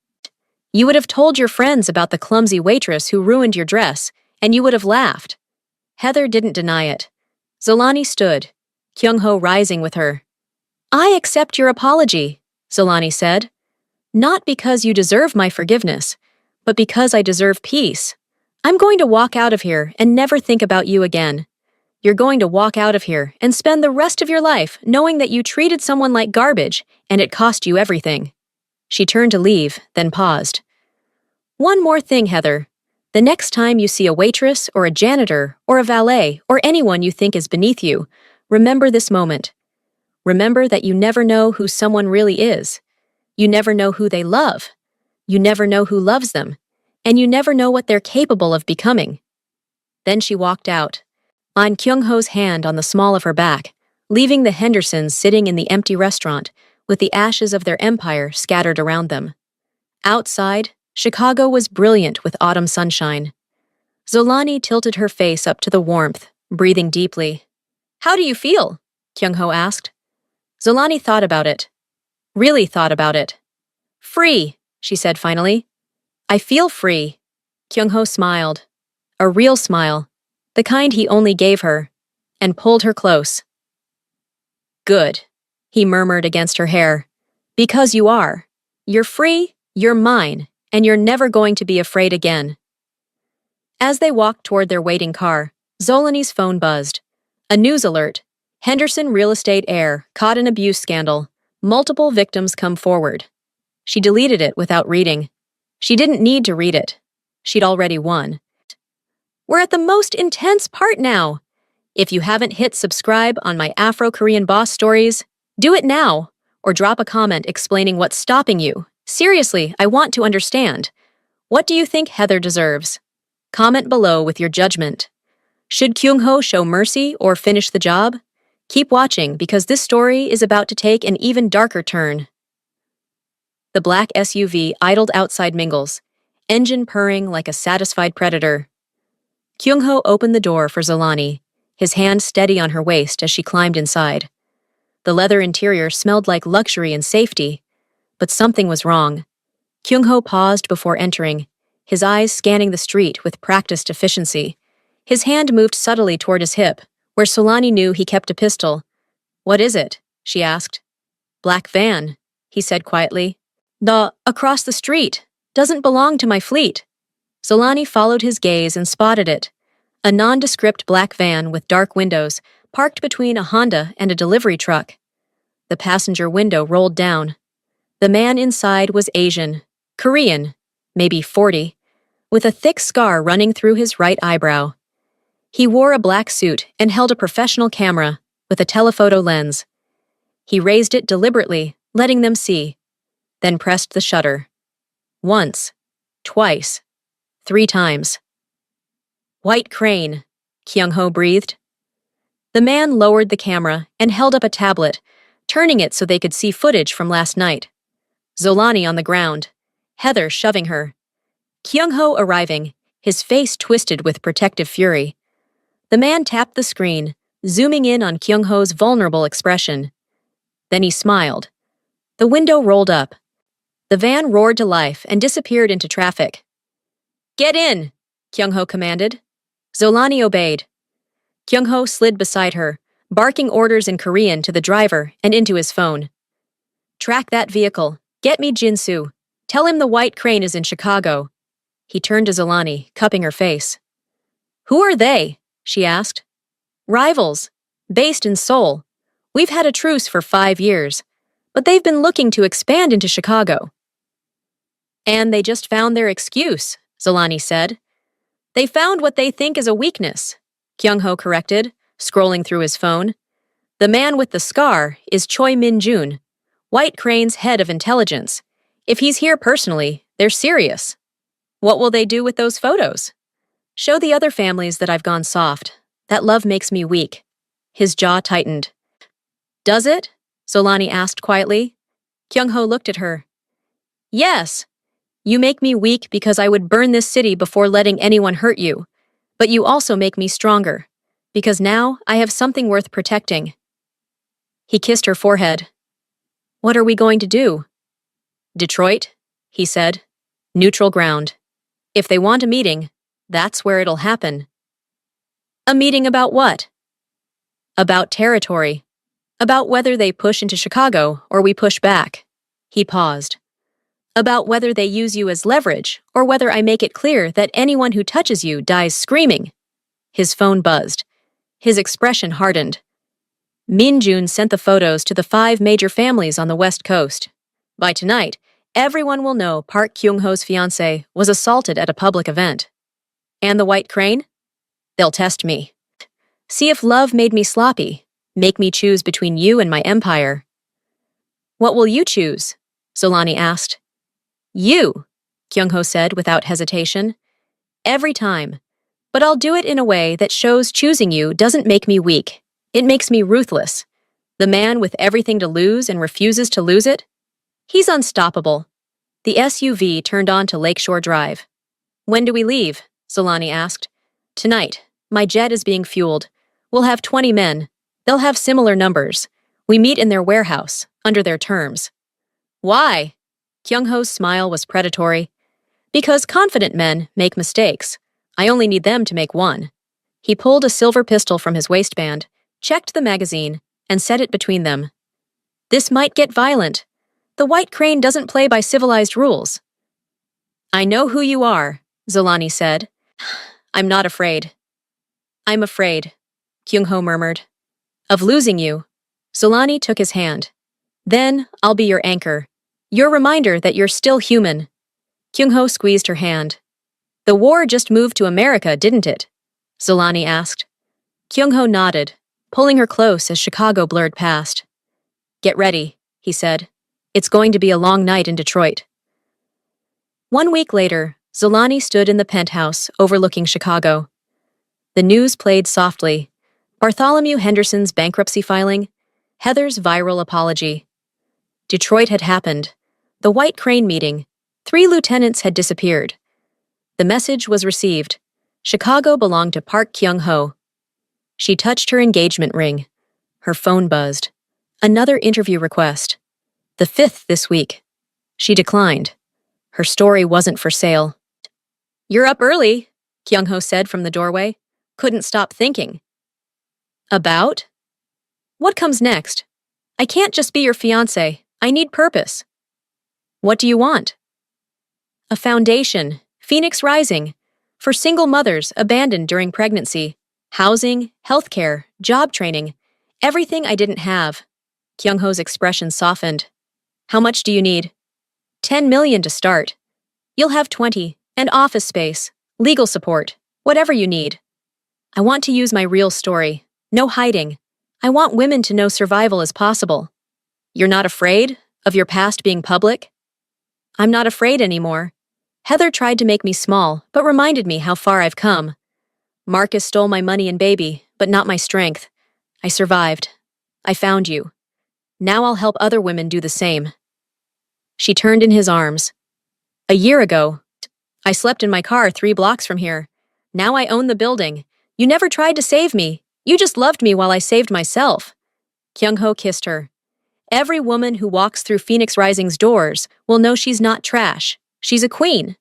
You would have told your friends about the clumsy waitress who ruined your dress, and you would have laughed. Heather didn't deny it. Zolani stood, Kyung-ho rising with her. I accept your apology, Zolani said. Not because you deserve my forgiveness, but because I deserve peace. I'm going to walk out of here and never think about you again. You're going to walk out of here and spend the rest of your life knowing that you treated someone like garbage and it cost you everything. She turned to leave, then paused. One more thing, Heather. The next time you see a waitress or a janitor or a valet or anyone you think is beneath you, remember this moment. Remember that you never know who someone really is. You never know who they love. You never know who loves them. And you never know what they're capable of becoming. Then she walked out, on Kyung-ho's hand on the small of her back, leaving the Hendersons sitting in the empty restaurant with the ashes of their empire scattered around them. Outside, Chicago was brilliant with autumn sunshine. Zolani tilted her face up to the warmth, breathing deeply. How do you feel? Kyung-ho asked. Zolani thought about it. Really thought about it. Free, she said finally. I feel free. Kyung-ho smiled. A real smile, the kind he only gave her, and pulled her close. Good, he murmured against her hair. Because you are. You're free, you're mine, and you're never going to be afraid again. As they walked toward their waiting car, Zolani's phone buzzed. A news alert. Henderson real estate heir caught in abuse scandal. Multiple victims come forward. She deleted it without reading. She didn't need to read it. She'd already won. We're at the most intense part now. If you haven't hit subscribe on my Afro-Korean boss stories, do it now, or drop a comment explaining what's stopping you. Seriously, I want to understand. What do you think Heather deserves? Comment below with your judgment. Should Kyung-ho show mercy or finish the job? Keep watching because this story is about to take an even darker turn. The black SUV idled outside Mingles, engine purring like a satisfied predator. Kyung-ho opened the door for Zolani, his hand steady on her waist as she climbed inside. The leather interior smelled like luxury and safety, but something was wrong. Kyung-ho paused before entering, his eyes scanning the street with practiced efficiency. His hand moved subtly toward his hip, where Zolani knew he kept a pistol. What is it? She asked. Black van, he said quietly. Across the street. Doesn't belong to my fleet. Zolani followed his gaze and spotted it. A nondescript black van with dark windows, parked between a Honda and a delivery truck. The passenger window rolled down. The man inside was Asian, Korean, maybe 40, with a thick scar running through his right eyebrow. He wore a black suit and held a professional camera with a telephoto lens. He raised it deliberately, letting them see, then pressed the shutter. Once, twice, 3 times. White crane, Kyung-ho breathed. The man lowered the camera and held up a tablet, turning it so they could see footage from last night. Zolani on the ground, Heather shoving her. Kyung-ho arriving, his face twisted with protective fury. The man tapped the screen, zooming in on Kyung-ho's vulnerable expression. Then he smiled. The window rolled up. The van roared to life and disappeared into traffic. Get in, Kyung-ho commanded. Zolani obeyed. Kyung-ho slid beside her, barking orders in Korean to the driver and into his phone. Track that vehicle. Get me Jinsu. Tell him the white crane is in Chicago. He turned to Zolani, cupping her face. Who are they? She asked. Rivals. Based in Seoul. We've had a truce for 5 years, but they've been looking to expand into Chicago. And they just found their excuse, Zolani said. They found what they think is a weakness, Kyung-ho corrected, scrolling through his phone. The man with the scar is Choi Min-jun, White Crane's head of intelligence. If he's here personally, they're serious. What will they do with those photos? Show the other families that I've gone soft. That love makes me weak. His jaw tightened. Does it? Zolani asked quietly. Kyung-ho looked at her. Yes. You make me weak because I would burn this city before letting anyone hurt you. But you also make me stronger. Because now I have something worth protecting. He kissed her forehead. What are we going to do? Detroit, he said. Neutral ground. If they want a meeting, that's where it'll happen. A meeting about what? About territory. About whether they push into Chicago or we push back. He paused. About whether they use you as leverage or whether I make it clear that anyone who touches you dies screaming. His phone buzzed. His expression hardened. Min Jun sent the photos to the 5 major families on the West Coast. By tonight, everyone will know Park Kyung-ho's fiancé was assaulted at a public event. And the White Crane? They'll test me. See if love made me sloppy. Make me choose between you and my empire. What will you choose? Solani asked. You, Kyung-ho said without hesitation. Every time. But I'll do it in a way that shows choosing you doesn't make me weak. It makes me ruthless. The man with everything to lose and refuses to lose it? He's unstoppable. The SUV turned onto Lakeshore Drive. When do we leave? Solani asked. Tonight. My jet is being fueled. We'll have 20 men. They'll have similar numbers. We meet in their warehouse, under their terms. Why? Kyung-ho's smile was predatory. Because confident men make mistakes. I only need them to make one. He pulled a silver pistol from his waistband, checked the magazine, and set it between them. This might get violent. The White Crane doesn't play by civilized rules. I know who you are, Zolani said. I'm not afraid. I'm afraid, Kyung-ho murmured. Of losing you. Zolani took his hand. Then I'll be your anchor. Your reminder that you're still human. Kyung-ho squeezed her hand. The war just moved to America, didn't it? Zolani asked. Kyung-ho nodded, pulling her close as Chicago blurred past. Get ready, he said. It's going to be a long night in Detroit. 1 week later, Zolani stood in the penthouse overlooking Chicago. The news played softly. Bartholomew Henderson's bankruptcy filing, Heather's viral apology. Detroit had happened. The White Crane meeting. 3 lieutenants had disappeared. The message was received. Chicago belonged to Park Kyung-ho. She touched her engagement ring. Her phone buzzed. Another interview request. The 5th this week. She declined. Her story wasn't for sale. You're up early, Kyung-ho said from the doorway. Couldn't stop thinking. About? What comes next? I can't just be your fiancé. I need purpose. What do you want? A foundation, Phoenix Rising, for single mothers abandoned during pregnancy. Housing, healthcare, job training, everything I didn't have. Kyung-ho's expression softened. How much do you need? 10 million to start. You'll have 20, and office space, legal support, whatever you need. I want to use my real story. No hiding. I want women to know survival is possible. You're not afraid of your past being public? I'm not afraid anymore. Heather tried to make me small, but reminded me how far I've come. Marcus stole my money and baby, but not my strength. I survived. I found you. Now I'll help other women do the same. She turned in his arms. A year ago, I slept in my car 3 blocks from here. Now I own the building. You never tried to save me. You just loved me while I saved myself. Kyung-ho kissed her. Every woman who walks through Phoenix Rising's doors will know she's not trash. She's a queen.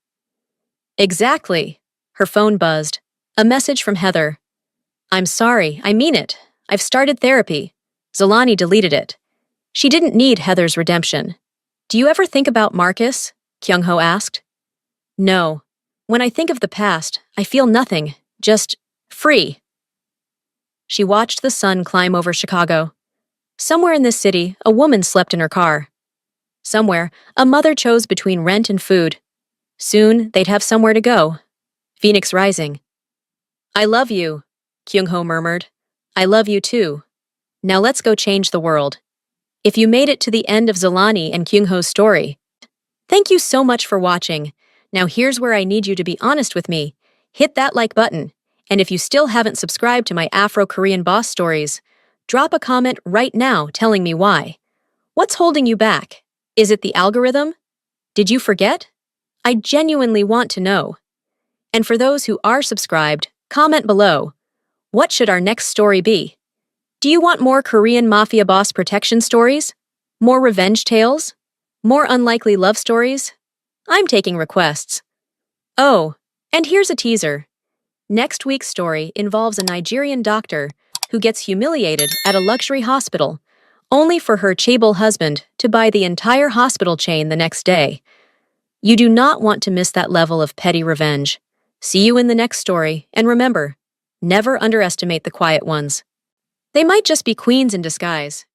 Exactly. Her phone buzzed. A message from Heather. I'm sorry, I mean it. I've started therapy. Zolani deleted it. She didn't need Heather's redemption. Do you ever think about Marcus? Kyung-ho asked. No. When I think of the past, I feel nothing. Just free. She watched the sun climb over Chicago. Somewhere in this city, a woman slept in her car. Somewhere, a mother chose between rent and food. Soon, they'd have somewhere to go. Phoenix Rising. I love you, Kyung-ho murmured. I love you too. Now let's go change the world. If you made it to the end of Zolani and Kyung-ho's story, thank you so much for watching. Now here's where I need you to be honest with me. Hit that like button. And if you still haven't subscribed to my Afro-Korean boss stories, drop a comment right now telling me why. What's holding you back? Is it the algorithm? Did you forget? I genuinely want to know. And for those who are subscribed, comment below. What should our next story be? Do you want more Korean mafia boss protection stories? More revenge tales? More unlikely love stories? I'm taking requests. Oh, and here's a teaser. Next week's story involves a Nigerian doctor who gets humiliated at a luxury hospital, only for her chaebol husband to buy the entire hospital chain the next day. You do not want to miss that level of petty revenge. See you in the next story, and remember, never underestimate the quiet ones. They might just be queens in disguise.